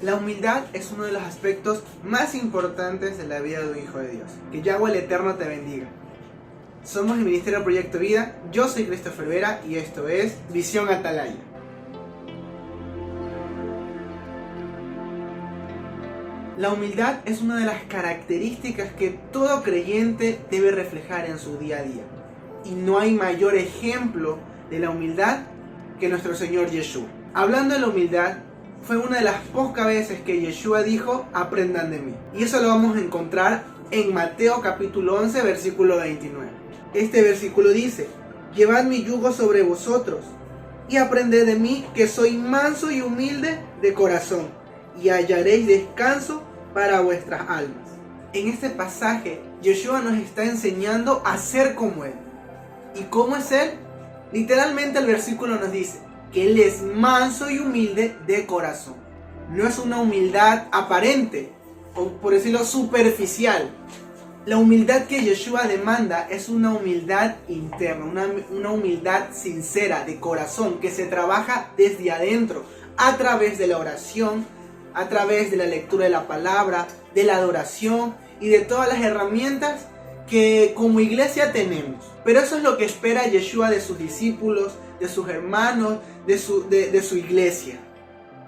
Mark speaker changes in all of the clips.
Speaker 1: La humildad es uno de los aspectos más importantes de la vida de un hijo de Dios. Que Yahweh el Eterno te bendiga. Somos el Ministerio Proyecto Vida, yo soy Christopher Vera y esto es Visión Atalaya. La humildad es una de las características que todo creyente debe reflejar en su día a día. Y no hay mayor ejemplo de la humildad que nuestro Señor Yeshua. Hablando de la humildad, fue una de las pocas veces que Yeshua dijo, aprendan de mí. Y eso lo vamos a encontrar en Mateo capítulo 11, versículo 29. Este versículo dice, llevad mi yugo sobre vosotros y aprended de mí que soy manso y humilde de corazón y hallaréis descanso para vuestras almas. En este pasaje, Yeshua nos está enseñando a ser como Él. ¿Y cómo es Él? Literalmente el versículo nos dice que Él es manso y humilde de corazón. No es una humildad aparente o por decirlo superficial. La humildad que Yeshua demanda es una humildad interna, una humildad sincera de corazón que se trabaja desde adentro a través de la oración, a través de la lectura de la palabra, de la adoración y de todas las herramientas que como iglesia tenemos. Pero eso es lo que espera Yeshua de sus discípulos, de sus hermanos, de su iglesia.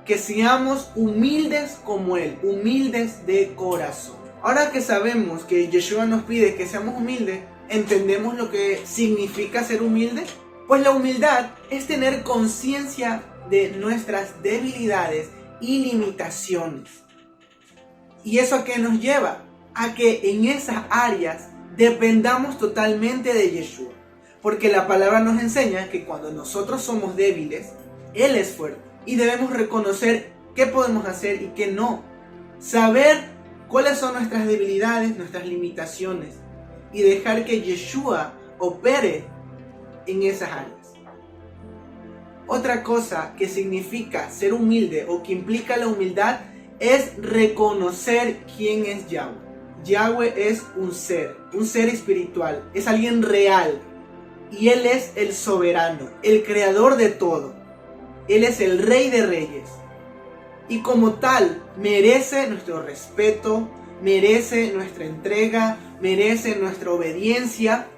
Speaker 1: Que seamos humildes como Él, humildes de corazón. Ahora que sabemos que Yeshua nos pide que seamos humildes, ¿entendemos lo que significa ser humilde? Pues la humildad es tener conciencia de nuestras debilidades y limitaciones. ¿Y eso a qué nos lleva? A que en esas áreas dependamos totalmente de Yeshua. Porque la palabra nos enseña que cuando nosotros somos débiles, Él es fuerte. Y debemos reconocer qué podemos hacer y qué no. Saber cuáles son nuestras debilidades, nuestras limitaciones. Y dejar que Yeshua opere en esas áreas. Otra cosa que significa ser humilde o que implica la humildad es reconocer quién es Yahweh. Yahweh es un ser espiritual, es alguien real. Y Él es el soberano, el creador de todo. Él es el Rey de Reyes. Y como tal, merece nuestro respeto, merece nuestra entrega, merece nuestra obediencia.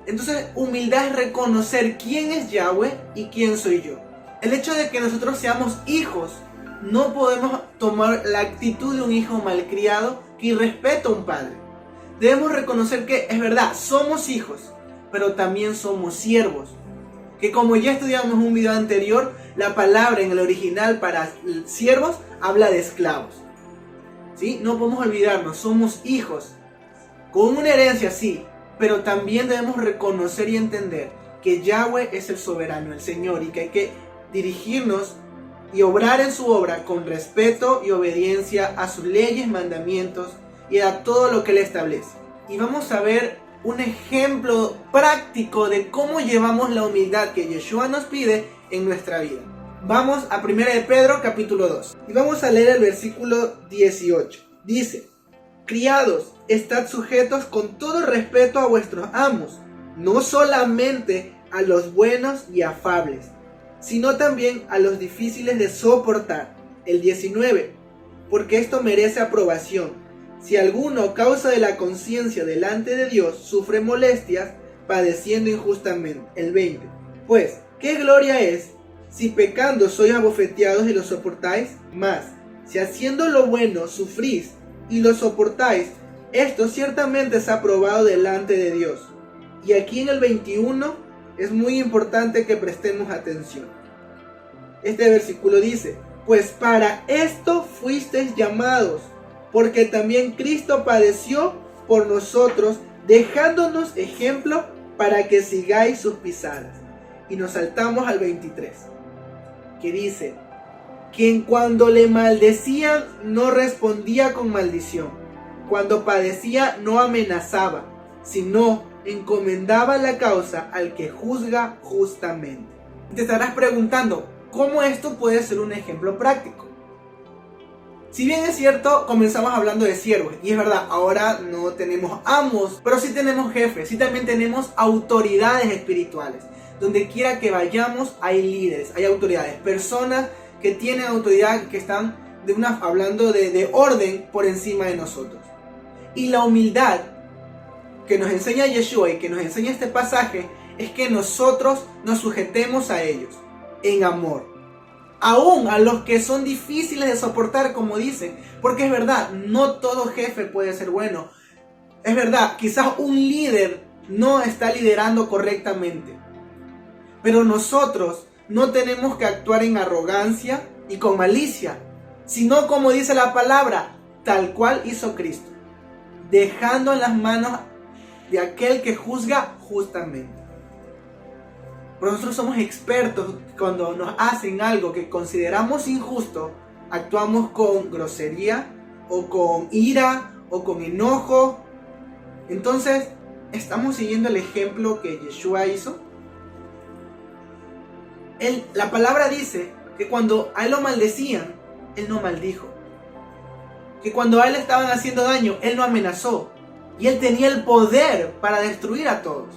Speaker 1: Entonces, humildad es reconocer quién es Yahweh y quién soy yo. El hecho de que nosotros seamos hijos, no podemos tomar la actitud de un hijo malcriado que irrespeta a un padre. Debemos reconocer que es verdad, somos hijos, pero también somos siervos. Que como ya estudiamos en un video anterior, la palabra en el original para siervos habla de esclavos. ¿Sí? No podemos olvidarnos, somos hijos. Con una herencia sí, pero también debemos reconocer y entender que Yahweh es el soberano, el Señor, y que hay que dirigirnos y obrar en su obra con respeto y obediencia a sus leyes, mandamientos y a todo lo que Él establece. Y vamos a ver un ejemplo práctico de cómo llevamos la humildad que Yeshua nos pide en nuestra vida. Vamos a 1 de Pedro capítulo 2 y vamos a leer el versículo 18. Dice, criados, estad sujetos con todo respeto a vuestros amos, no solamente a los buenos y afables, sino también a los difíciles de soportar. El 19, porque esto merece aprobación. Si alguno a causa de la conciencia delante de Dios sufre molestias, padeciendo injustamente. El 20, pues, ¿qué gloria es si pecando sois abofeteados y lo soportáis? Mas, si haciendo lo bueno sufrís y lo soportáis, esto ciertamente es aprobado delante de Dios. Y aquí en el 21 es muy importante que prestemos atención. Este versículo dice, pues para esto fuisteis llamados, porque también Cristo padeció por nosotros, dejándonos ejemplo para que sigáis sus pisadas. Y nos saltamos al 23, que dice, quien cuando le maldecían no respondía con maldición, cuando padecía no amenazaba, sino encomendaba la causa al que juzga justamente. Te estarás preguntando, ¿cómo esto puede ser un ejemplo práctico? Si bien es cierto, comenzamos hablando de siervos, y es verdad, ahora no tenemos amos, pero sí tenemos jefes, sí también tenemos autoridades espirituales. Donde quiera que vayamos hay líderes, hay autoridades, personas que tienen autoridad, que están hablando de orden por encima de nosotros. Y la humildad que nos enseña Yeshua y que nos enseña este pasaje es que nosotros nos sujetemos a ellos en amor. Aún a los que son difíciles de soportar, como dicen. Porque es verdad, no todo jefe puede ser bueno. Es verdad, quizás un líder no está liderando correctamente. Pero nosotros no tenemos que actuar en arrogancia y con malicia, sino como dice la palabra, tal cual hizo Cristo, dejando en las manos de aquel que juzga justamente. Pero nosotros somos expertos cuando nos hacen algo que consideramos injusto, actuamos con grosería o con ira o con enojo. Entonces, ¿estamos siguiendo el ejemplo que Yeshua hizo? La palabra dice que cuando a él lo maldecían, él no maldijo. Que cuando a él le estaban haciendo daño, él no amenazó. Y él tenía el poder para destruir a todos.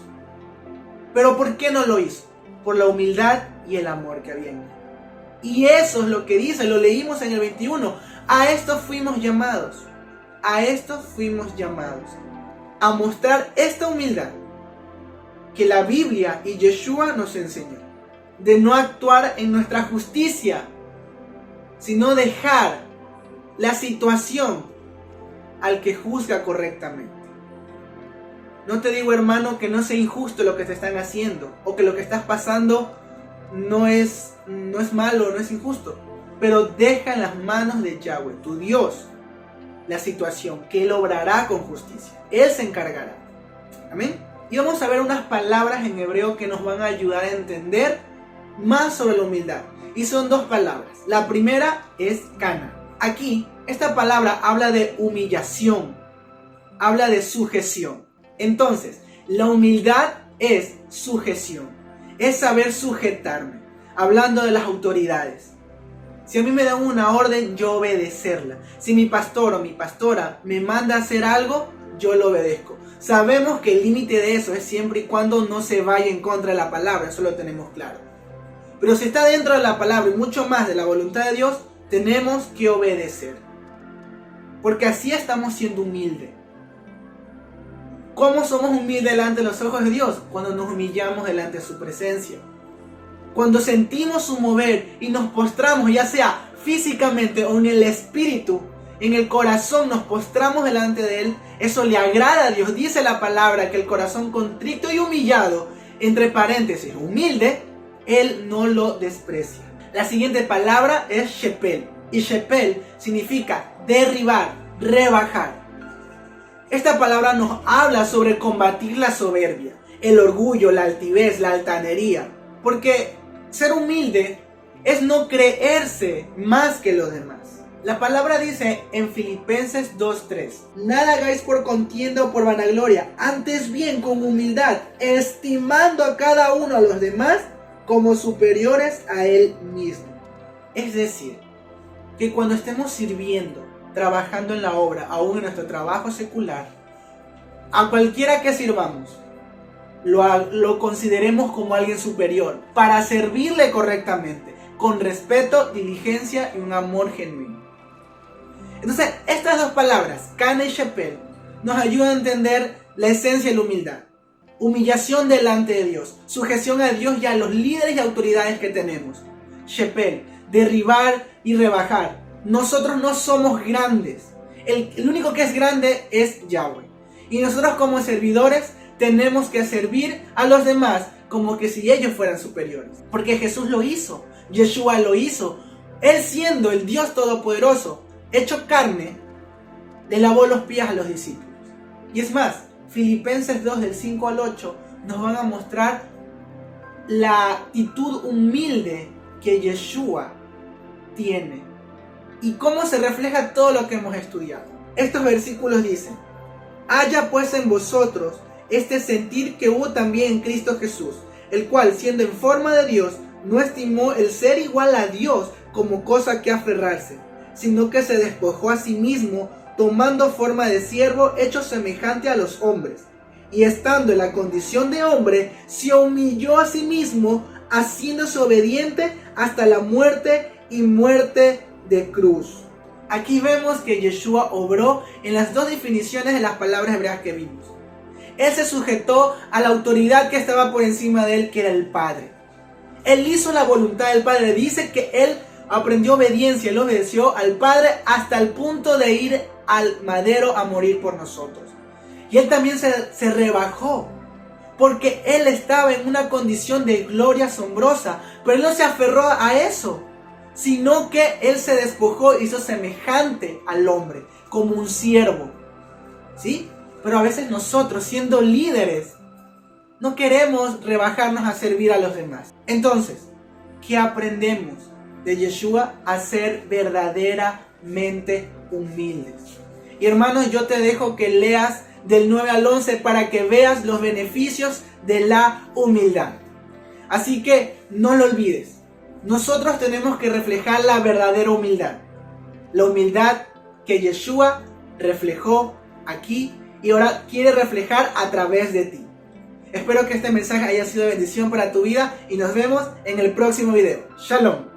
Speaker 1: Pero ¿por qué no lo hizo? Por la humildad y el amor que había en él. Y eso es lo que dice, lo leímos en el 21. A esto fuimos llamados. A esto fuimos llamados. A mostrar esta humildad que la Biblia y Yeshua nos enseñó. De no actuar en nuestra justicia, sino dejar la situación al que juzga correctamente. No te digo, hermano, que no sea injusto lo que te están haciendo, o que lo que estás pasando no es malo, no es injusto, pero deja en las manos de Yahweh, tu Dios, la situación, que Él obrará con justicia. Él se encargará. Amén. Y vamos a ver unas palabras en hebreo que nos van a ayudar a entender más sobre la humildad. Y son dos palabras. La primera es kana. Aquí, esta palabra habla de humillación, habla de sujeción. Entonces, la humildad es sujeción, es saber sujetarme, hablando de las autoridades. Si a mí me dan una orden, yo obedecerla. Si mi pastor o mi pastora me manda a hacer algo, yo lo obedezco. Sabemos que el límite de eso es siempre y cuando no se vaya en contra de la palabra, eso lo tenemos claro. Pero si está dentro de la palabra y mucho más de la voluntad de Dios, tenemos que obedecer. Porque así estamos siendo humildes. ¿Cómo somos humildes delante de los ojos de Dios? Cuando nos humillamos delante de su presencia. Cuando sentimos su mover y nos postramos, ya sea físicamente o en el espíritu, en el corazón nos postramos delante de Él, eso le agrada a Dios. Dice la palabra que el corazón contrito y humillado, entre paréntesis, humilde, Él no lo desprecia. La siguiente palabra es shepel. Y shepel significa derribar, rebajar. Esta palabra nos habla sobre combatir la soberbia, el orgullo, la altivez, la altanería. Porque ser humilde es no creerse más que los demás. La palabra dice en Filipenses 2:3: nada hagáis por contienda o por vanagloria, antes bien con humildad, estimando a cada uno a los demás como superiores a él mismo. Es decir, que cuando estemos sirviendo, trabajando en la obra, aún en nuestro trabajo secular, a cualquiera que sirvamos, lo consideremos como alguien superior, para servirle correctamente, con respeto, diligencia y un amor genuino. Entonces, estas dos palabras, kana y shepel, nos ayudan a entender la esencia de la humildad. Humillación delante de Dios, sujeción a Dios y a los líderes y autoridades que tenemos. Shepel, derribar y rebajar. Nosotros no somos grandes. El único que es grande es Yahweh. Y nosotros como servidores tenemos que servir a los demás como que si ellos fueran superiores. Porque Jesús lo hizo, Yeshua lo hizo. Él siendo el Dios Todopoderoso, hecho carne, le lavó los pies a los discípulos. Y es más, Filipenses 2 del 5 al 8 nos van a mostrar la actitud humilde que Yeshua tiene y cómo se refleja todo lo que hemos estudiado. Estos versículos dicen: haya pues en vosotros este sentir que hubo también en Cristo Jesús, el cual, siendo en forma de Dios, no estimó el ser igual a Dios como cosa que aferrarse, sino que se despojó a sí mismo, tomando forma de siervo, hecho semejante a los hombres. Y estando en la condición de hombre, se humilló a sí mismo, haciéndose obediente hasta la muerte y muerte de cruz. aquí vemos que Yeshua obró en las dos definiciones de las palabras hebreas que vimos. Él se sujetó a la autoridad que estaba por encima de él, que era el Padre. Él hizo la voluntad del Padre. Dice que él aprendió obediencia, él obedeció al Padre hasta el punto de ir al madero a morir por nosotros. Y él también se rebajó, porque él estaba en una condición de gloria asombrosa, pero él no se aferró a eso, sino que él se despojó, hizo semejante al hombre, como un siervo, ¿sí? Pero a veces nosotros, siendo líderes, no queremos rebajarnos a servir a los demás. Entonces, ¿qué aprendemos de Yeshua? A ser verdaderamente humildes. Y hermanos, yo te dejo que leas del 9 al 11 para que veas los beneficios de la humildad. Así que no lo olvides. Nosotros tenemos que reflejar la verdadera humildad. La humildad que Yeshua reflejó aquí y ahora quiere reflejar a través de ti. Espero que este mensaje haya sido de bendición para tu vida y nos vemos en el próximo video. Shalom.